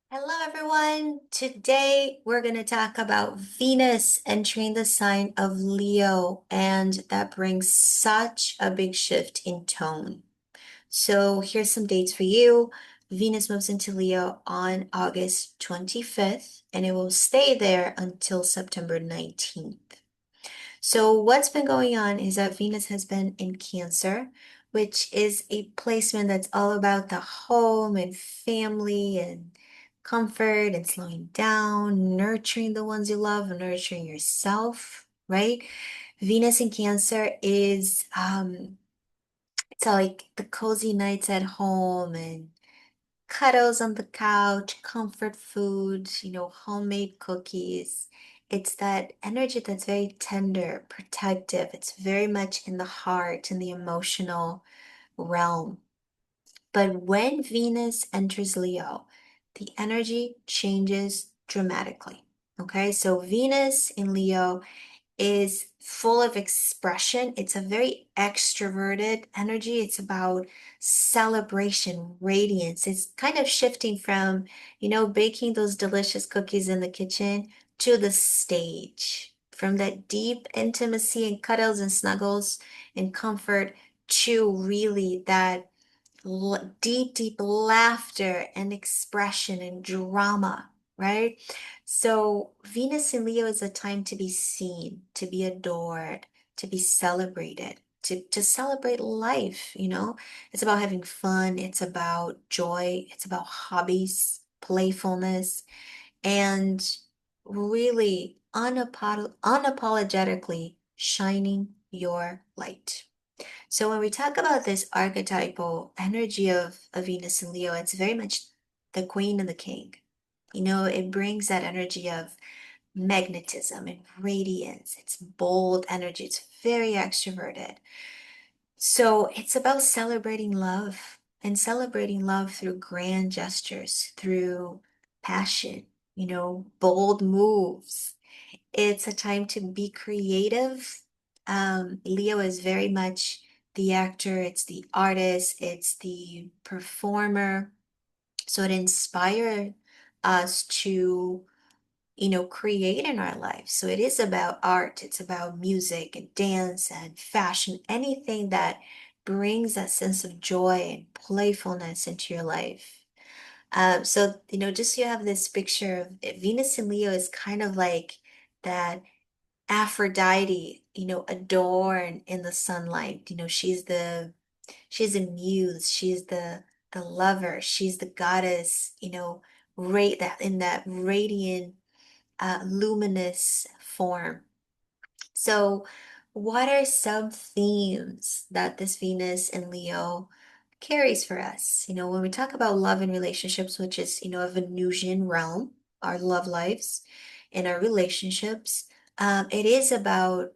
Hello, everyone. Today we're going to talk about Venus entering the sign of Leo, and that brings such a big shift in tone. So here's some dates for you. Venus moves into Leo on August 25th, and it will stay there until September 19th. So what's been going on is that Venus has been in Cancer, which is a placement that's all about the home and family and comfort and slowing down, nurturing the ones you love, and nurturing yourself, right? Venus in Cancer is it's like the cozy nights at home and cuddles on the couch, comfort food, homemade cookies. It's that energy that's very tender, protective. It's very much in the heart, in the emotional realm. But when Venus enters Leo, the energy changes dramatically. Okay, so Venus in Leo is full of expression. It's a very extroverted energy. It's about celebration, radiance. It's kind of shifting from, baking those delicious cookies in the kitchen to the stage, from that deep intimacy and cuddles and snuggles and comfort to really that deep, deep laughter and expression and drama, right? So Venus in Leo is a time to be seen, to be adored, to be celebrated, to celebrate life, It's about having fun, it's about joy, it's about hobbies, playfulness, and really unapologetically shining your light. So when we talk about this archetypal energy of Venus and Leo, it's very much the queen and the king. It brings that energy of magnetism and radiance. It's bold energy. It's very extroverted. So it's about celebrating love and celebrating love through grand gestures, through passion, bold moves. It's a time to be creative. Leo is very much the actor, it's the artist, it's the performer. So it inspired us to, create in our lives. So it is about art, it's about music and dance and fashion, anything that brings that sense of joy and playfulness into your life. So, just so you have this picture of Venus and Leo is kind of like that Aphrodite, adorned in the sunlight. She's a muse, she's the lover, she's the goddess, right that in that radiant, luminous form. So, what are some themes that this Venus and Leo carries for us? When we talk about love and relationships, which is, a Venusian realm, our love lives and our relationships, it is about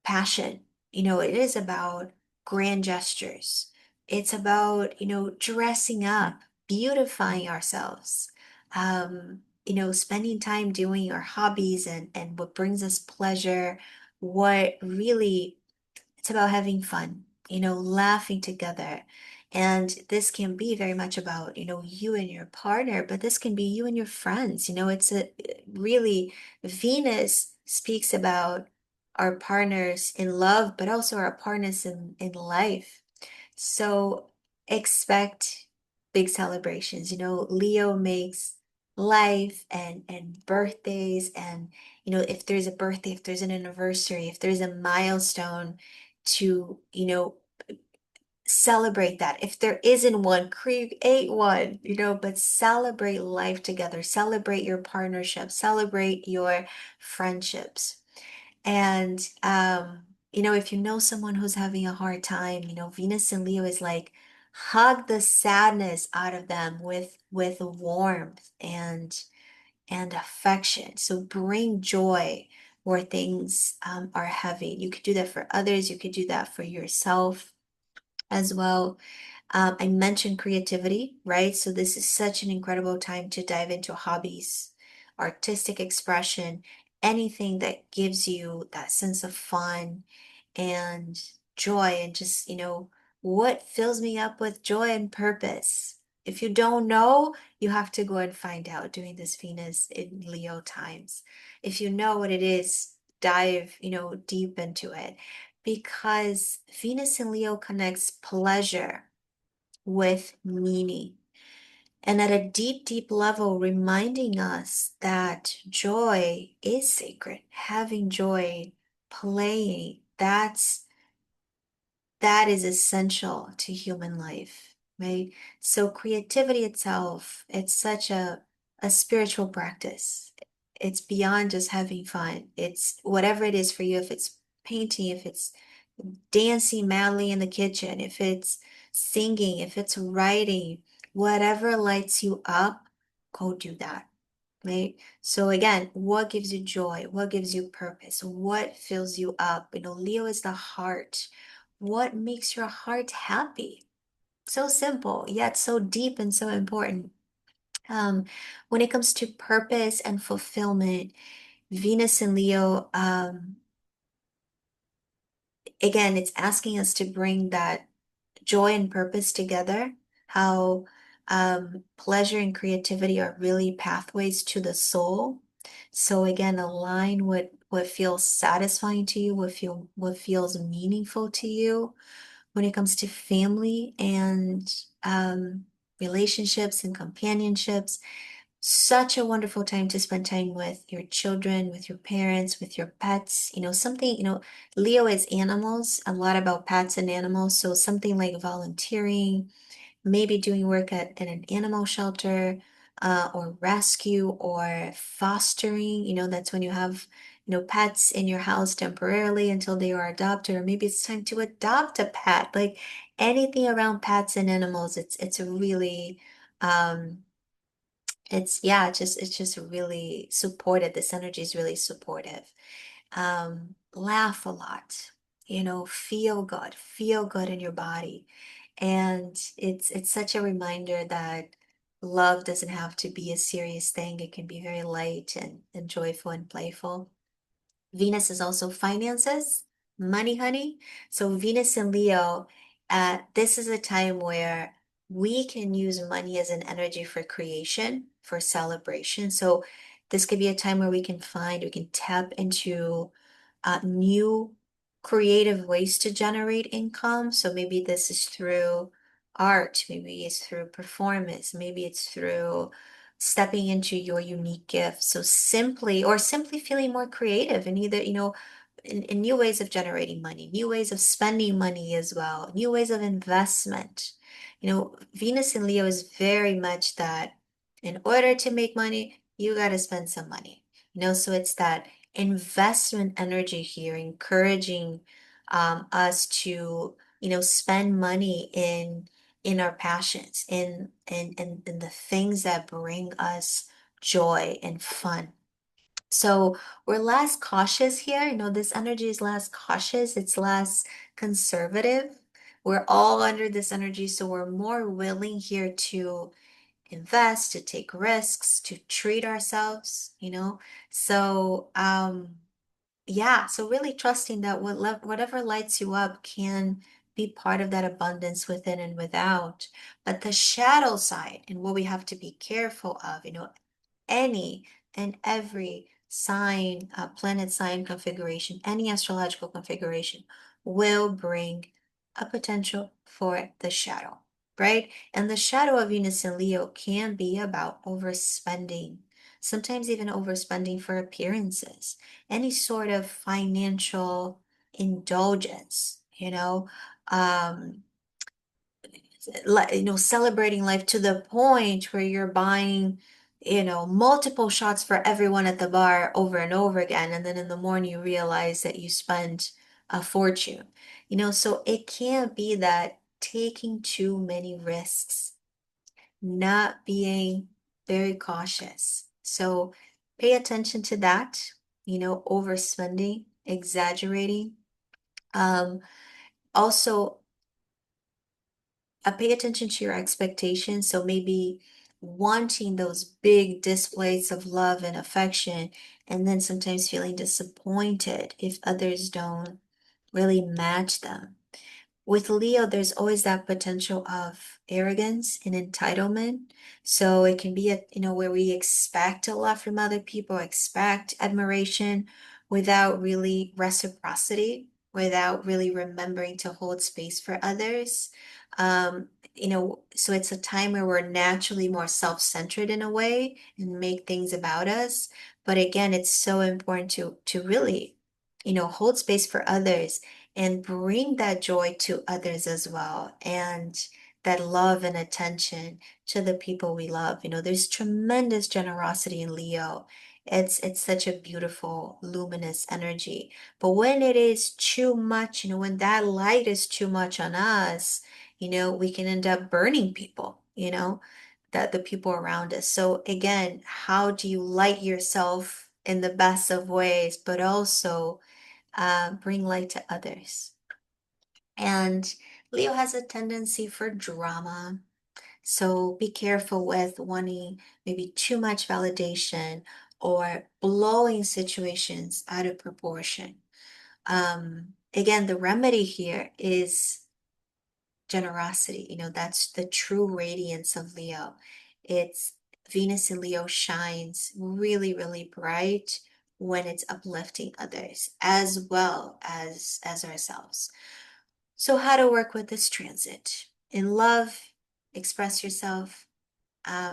passion. It is about grand gestures. It's about, dressing up, beautifying ourselves, spending time doing our hobbies and what brings us pleasure, what really it's about having fun, laughing together. And this can be very much about, you and your partner, but this can be you and your friends. It's a really, Venus speaks about our partners in love, but also our partners in life. So expect big celebrations. Leo makes life and birthdays and if there's a birthday, if there's an anniversary, if there's a milestone to, celebrate that. If there isn't one, create one, but celebrate life together, celebrate your partnership, celebrate your friendships. And if you know someone who's having a hard time, Venus and Leo is like hug the sadness out of them with warmth and affection. So bring joy where things are heavy. You could do that for others. You could do that for yourself as well. I mentioned creativity, right? So this is such an incredible time to dive into hobbies, artistic expression, anything that gives you that sense of fun and joy and just, what fills me up with joy and purpose. If you don't know, you have to go and find out during this Venus in Leo times. If you know what it is, dive, deep into it because Venus in Leo connects pleasure with meaning. And at a deep, deep level, reminding us that joy is sacred. Having joy, playing, that is essential to human life, right? So creativity itself, it's such a spiritual practice. It's beyond just having fun. It's whatever it is for you, if it's painting, if it's dancing madly in the kitchen, if it's singing, if it's writing, whatever lights you up, go do that, right? So again, what gives you joy? What gives you purpose? What fills you up? Leo is the heart. What makes your heart happy? So simple, yet so deep and so important. Um, when it comes to purpose and fulfillment, Venus and Leo, again, it's asking us to bring that joy and purpose together, how pleasure and creativity are really pathways to the soul. So again, align what feels satisfying to you, what feels meaningful to you when it comes to family and relationships and companionships. Such a wonderful time to spend time with your children, with your parents, with your pets. Leo is animals, a lot about pets and animals. So something like volunteering, maybe doing work at an animal shelter, or rescue or fostering. That's when you have, pets in your house temporarily until they are adopted, or maybe it's time to adopt a pet. Like anything around pets and animals, it's a really, yeah, it's just really supportive. This energy is really supportive. Laugh a lot, feel good in your body. And it's such a reminder that love doesn't have to be a serious thing. It can be very light and joyful and playful. Venus is also finances, money, honey. So Venus and Leo, this is a time where we can use money as an energy for creation, for celebration. So this could be a time where we can tap into new creative ways to generate income. So maybe this is through art, maybe it's through performance, maybe it's through stepping into your unique gift. So simply feeling more creative and either, in new ways of generating money, new ways of spending money as well, new ways of investment. Venus in Leo is very much that in order to make money, you got to spend some money. So it's that investment energy here, encouraging us to, spend money in our passions, in the things that bring us joy and fun. So we're less cautious here. This energy is less cautious, it's less conservative. We're all under this energy, so we're more willing here to invest, to take risks, to treat ourselves. So, yeah, so really trusting that whatever lights you up can be part of that abundance within and without. But the shadow side and what we have to be careful of, any and every sign, planet sign configuration, any astrological configuration will bring a potential for the shadow, right? And the shadow of Venus and Leo can be about overspending, sometimes even overspending for appearances, any sort of financial indulgence, um, celebrating life to the point where you're buying, multiple shots for everyone at the bar over and over again. And then in the morning, you realize that you spent a fortune, so it can't be that taking too many risks, not being very cautious. So pay attention to that, overspending, exaggerating. Um, Also, pay attention to your expectations. So maybe wanting those big displays of love and affection, and then sometimes feeling disappointed if others don't really match them. with Leo, there's always that potential of arrogance and entitlement. So it can be where we expect a lot from other people, expect admiration without really reciprocity, without really remembering to hold space for others. So it's a time where we're naturally more self-centered in a way and make things about us. But again, it's so important to really, hold space for others and bring that joy to others as well, and that love and attention to the people we love. There's tremendous generosity in Leo. It's such a beautiful, luminous energy. But when it is too much, when that light is too much on us, we can end up burning people, that the people around us. So again, how do you light yourself in the best of ways, but also bring light to others? And Leo has a tendency for drama. So be careful with wanting maybe too much validation or blowing situations out of proportion. Again, the remedy here is generosity. That's the true radiance of Leo. It's Venus in Leo shines really, really bright when it's uplifting others as well as ourselves. So, how to work with this transit? In love, express yourself,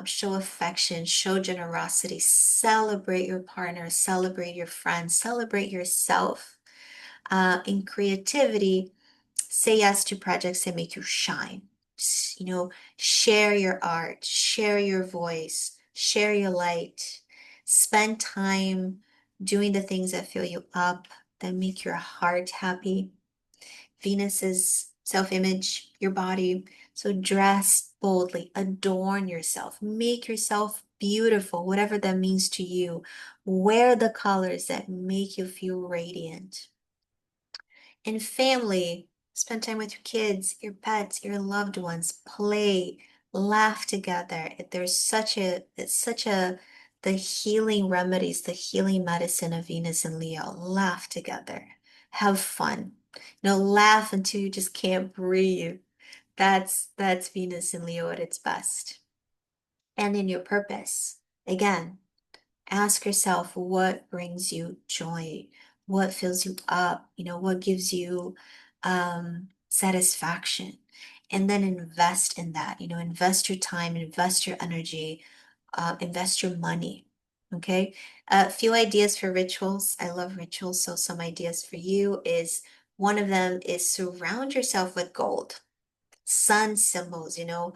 show affection, show generosity, celebrate your partner, celebrate your friends, celebrate yourself. In creativity, say yes to projects that make you shine. Share your art, share your voice, share your light. Spend time doing the things that fill you up, that make your heart happy. Venus's self-image, your body. So dress boldly, adorn yourself, make yourself beautiful, whatever that means to you. Wear the colors that make you feel radiant. In family, spend time with your kids, your pets, your loved ones, play, laugh together. The healing remedies, the healing medicine of Venus and Leo. Laugh together, have fun. Laugh until you just can't breathe. That's Venus and Leo at its best. And in your purpose, again, ask yourself what brings you joy, what fills you up, what gives you satisfaction. And then invest in that, invest your time, invest your energy, invest your money. Okay. A few ideas for rituals. I love rituals. So some ideas for you is one of them is surround yourself with gold, sun symbols, the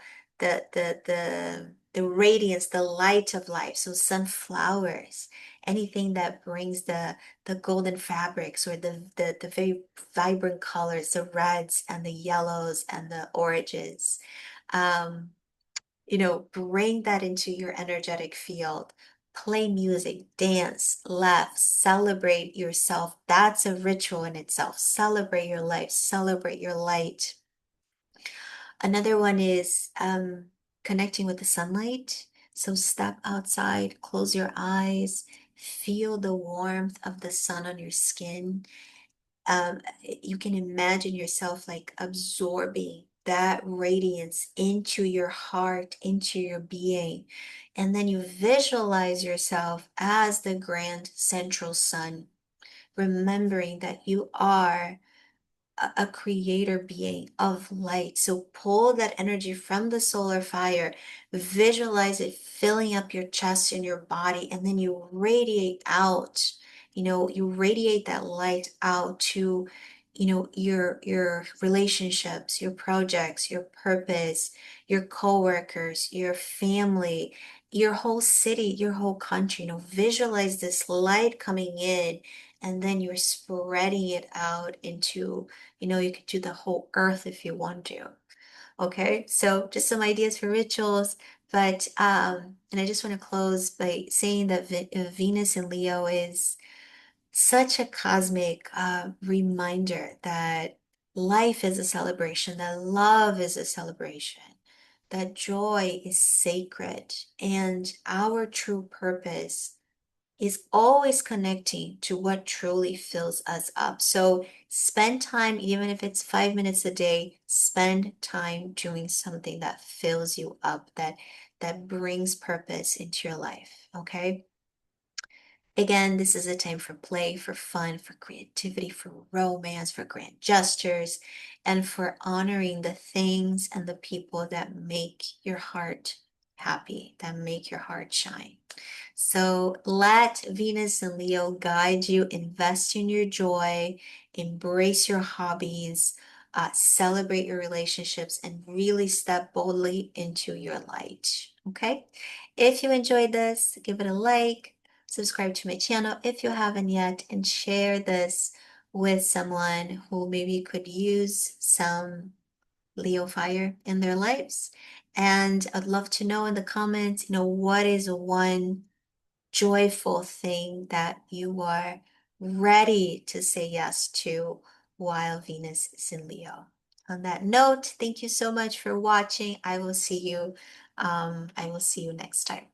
radiance, the light of life. So sunflowers, anything that brings the golden fabrics, or the very vibrant colors, the reds and the yellows and the oranges. Um, bring that into your energetic field. Play music, dance, laugh, celebrate yourself. That's a ritual in itself. Celebrate your life, celebrate your light. Another one is connecting with the sunlight. So step outside, close your eyes, feel the warmth of the sun on your skin. You can imagine yourself like absorbing that radiance into your heart, into your being. And then you visualize yourself as the grand central sun, remembering that you are a creator being of light. So pull that energy from the solar fire, visualize it filling up your chest and your body, and then you radiate out. You radiate that light out to, your relationships, your projects, your purpose, your coworkers, your family, your whole city, your whole country. Visualize this light coming in, and then you're spreading it out into, you could do the whole earth if you want to. Okay, so just some ideas for rituals. But and I just want to close by saying that Venus in Leo is such a cosmic reminder that life is a celebration, that love is a celebration, that joy is sacred, and our true purpose is always connecting to what truly fills us up. So spend time, even if it's 5 minutes a day, spend time doing something that fills you up, that brings purpose into your life. Okay. Again, this is a time for play, for fun, for creativity, for romance, for grand gestures, and for honoring the things and the people that make your heart happy, that make your heart shine. So let Venus and Leo guide you, invest in your joy, embrace your hobbies, celebrate your relationships, and really step boldly into your light. Okay? If you enjoyed this, give it a like, subscribe to my channel if you haven't yet, and share this with someone who maybe could use some Leo fire in their lives. And I'd love to know in the comments, what is one joyful thing that you are ready to say yes to while Venus is in Leo. On that note, thank you so much for watching. I will see you next time.